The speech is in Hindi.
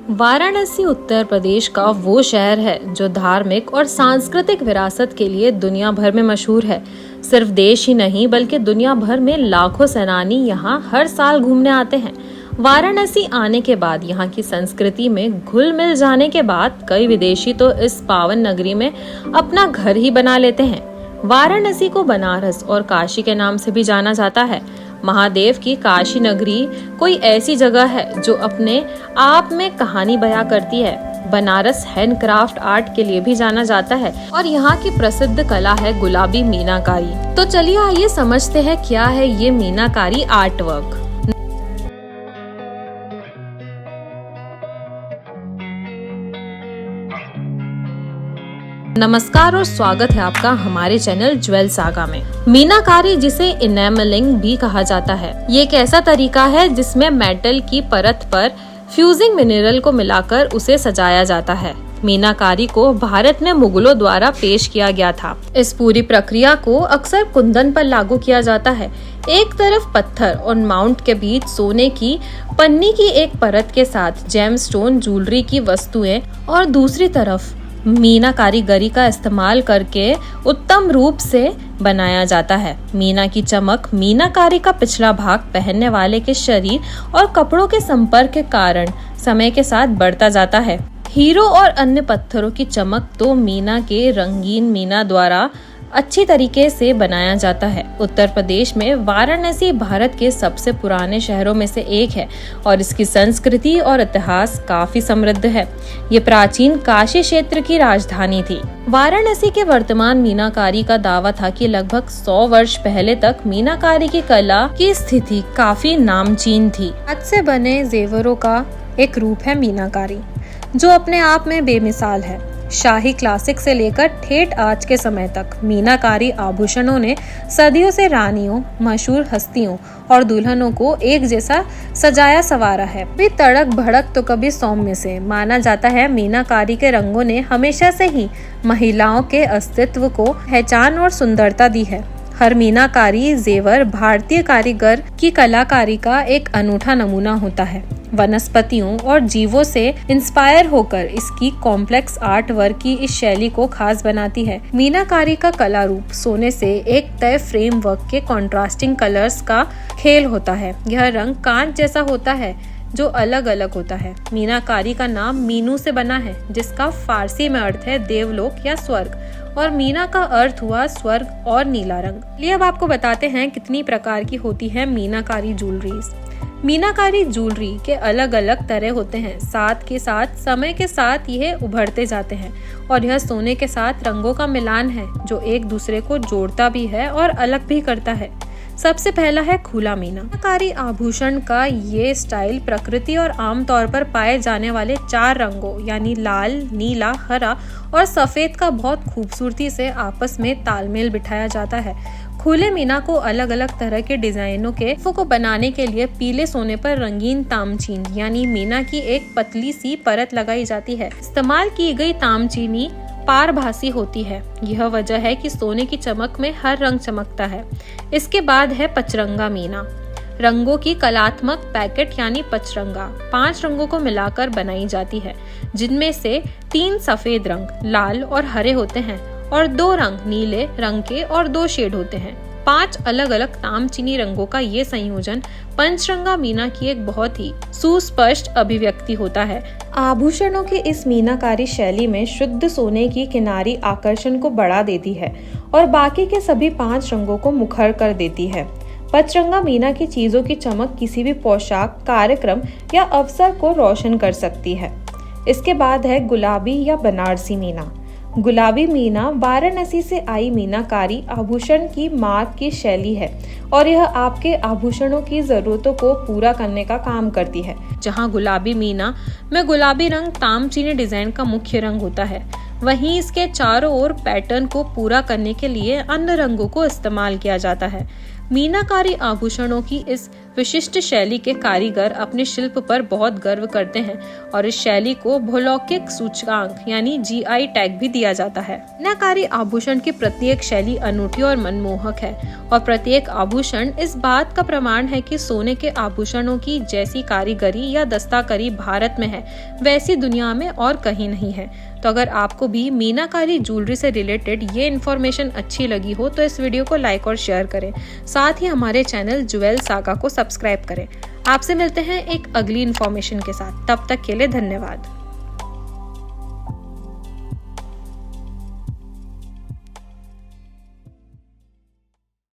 वाराणसी उत्तर प्रदेश का वो शहर है जो धार्मिक और सांस्कृतिक विरासत के लिए दुनिया भर में मशहूर है। सिर्फ देश ही नहीं बल्कि दुनिया भर में लाखों सैलानी यहाँ हर साल घूमने आते हैं। वाराणसी आने के बाद यहाँ की संस्कृति में घुल मिल जाने के बाद कई विदेशी तो इस पावन नगरी में अपना घर ही बना लेते हैं। वाराणसी को बनारस और काशी के नाम से भी जाना जाता है। महादेव की काशी नगरी कोई ऐसी जगह है जो अपने आप में कहानी बयां करती है। बनारस हैंडक्राफ्ट आर्ट के लिए भी जाना जाता है और यहाँ की प्रसिद्ध कला है गुलाबी मीनाकारी। तो चलिए आइए समझते हैं क्या है ये मीनाकारी आर्ट वर्क। नमस्कार और स्वागत है आपका हमारे चैनल ज्वेल सागा में। मीनाकारी, जिसे इनेमलिंग भी कहा जाता है, ये एक ऐसा तरीका है जिसमें मेटल की परत पर फ्यूजिंग मिनरल को मिलाकर उसे सजाया जाता है। मीनाकारी को भारत में मुगलों द्वारा पेश किया गया था। इस पूरी प्रक्रिया को अक्सर कुंदन पर लागू किया जाता है। एक तरफ पत्थर और माउंट के बीच सोने की पन्नी की एक परत के साथ जेमस्टोन ज्वेलरी की वस्तुएं और दूसरी तरफ मीना कारीगरी का इस्तेमाल करके उत्तम रूप से बनाया जाता है। मीना की चमक मीनाकारी का पिछला भाग पहनने वाले के शरीर और कपड़ों के संपर्क के कारण समय के साथ बढ़ता जाता है। हीरो और अन्य पत्थरों की चमक तो मीना के रंगीन मीना द्वारा अच्छी तरीके से बनाया जाता है। उत्तर प्रदेश में वाराणसी भारत के सबसे पुराने शहरों में से एक है और इसकी संस्कृति और इतिहास काफी समृद्ध है। ये प्राचीन काशी क्षेत्र की राजधानी थी। वाराणसी के वर्तमान मीनाकारी का दावा था कि लगभग 100 वर्ष पहले तक मीनाकारी की कला की स्थिति काफी नामचीन थी। हाथ से बने जेवरों का एक रूप है मीनाकारी, जो अपने आप में बेमिसाल है। शाही क्लासिक से लेकर ठेठ आज के समय तक मीनाकारी आभूषणों ने सदियों से रानियों, मशहूर हस्तियों और दुल्हनों को एक जैसा सजाया संवारा है। कभी तड़क भड़क तो कभी सौम्य से माना जाता है। मीनाकारी के रंगों ने हमेशा से ही महिलाओं के अस्तित्व को पहचान और सुंदरता दी है। हर मीनाकारी जेवर भारतीय कारीगर की कलाकारी का एक अनूठा नमूना होता है। वनस्पतियों और जीवों से इंस्पायर होकर इसकी कॉम्प्लेक्स आर्ट वर्क की इस शैली को खास बनाती है। मीनाकारी का कला रूप सोने से एक तय फ्रेम वर्क के कॉन्ट्रास्टिंग कलर्स का खेल होता है। यह रंग कांच जैसा होता है जो अलग अलग होता है। मीनाकारी का नाम मीनू से बना है, जिसका फारसी में अर्थ है देवलोक या स्वर्ग, और मीना का अर्थ हुआ स्वर्ग और नीला रंग। चलिए अब आपको बताते हैं कितनी प्रकार की होती है मीनाकारी ज्वेलरीज। मीनाकारी ज्वेलरी के अलग अलग तरह होते हैं। साथ के साथ समय के साथ यह उभरते जाते हैं और यह सोने के साथ रंगों का मिलान है जो एक दूसरे को जोड़ता भी है और अलग भी करता है। सबसे पहला है खुला मीनाकारी आभूषण का ये स्टाइल प्रकृति और आमतौर पर पाए जाने वाले 4 रंगों यानी लाल, नीला, हरा और सफेद का बहुत खूबसूरती से आपस में तालमेल बिठाया जाता है। खुले मीना को अलग अलग तरह के डिजाइनों के को बनाने के लिए पीले सोने पर रंगीन तामचीन यानी मीना की एक पतली सी परत लगाई जाती है। इस्तेमाल की गई तामचीनी पारभासी होती है। यह वजह है कि सोने की चमक में हर रंग चमकता है। इसके बाद है पचरंगा मीना, रंगों की कलात्मक पैकेट यानी पचरंगा 5 रंगों को मिलाकर बनाई जाती है, जिनमें से 3 सफेद रंग, लाल और हरे होते हैं और 2 रंग नीले रंग के और 2 शेड होते हैं। 5 अलग अलग तामचीनी रंगों का ये संयोजन पंचरंगा मीना की एक बहुत ही सुस्पष्ट अभिव्यक्ति होता है। आभूषणों की इस मीनाकारी शैली में शुद्ध सोने की किनारी आकर्षण को बढ़ा देती है और बाकी के सभी 5 रंगों को मुखर कर देती है। पचरंगा मीना की चीजों की चमक किसी भी पोशाक, कार्यक्रम या अवसर को रोशन कर सकती है। इसके बाद है गुलाबी या बनारसी मीना। गुलाबी मीना वाराणसी से आई मीनाकारी आभूषण की मार्ग की शैली है और यह आपके आभूषणों की जरूरतों को पूरा करने का काम करती है। जहां गुलाबी मीना में गुलाबी रंग तामचीनी डिजाइन का मुख्य रंग होता है, वहीं इसके चारों ओर पैटर्न को पूरा करने के लिए अन्य रंगों को इस्तेमाल किया जाता है। मीनाकारी आभूषणों की इस विशिष्ट शैली के कारीगर अपने शिल्प पर बहुत गर्व करते हैं और इस शैली को भौगोलिक सूचकांक यानी GI टैग भी दिया जाता है। मीनाकारी आभूषण की प्रत्येक शैली अनूठी और मनमोहक है और प्रत्येक आभूषण इस बात का प्रमाण है कि सोने के आभूषणों की जैसी कारीगरी या दस्तकारी भारत में है वैसी दुनिया में और कहीं नहीं है। तो अगर आपको भी मीनाकारी ज्वेलरी से रिलेटेड ये इन्फॉर्मेशन अच्छी लगी हो तो इस वीडियो को लाइक और शेयर करें। साथ ही हमारे चैनल ज्वेल सागा को सब्सक्राइब करें। आपसे मिलते हैं एक अगली इन्फॉर्मेशन के साथ। तब तक के लिए धन्यवाद।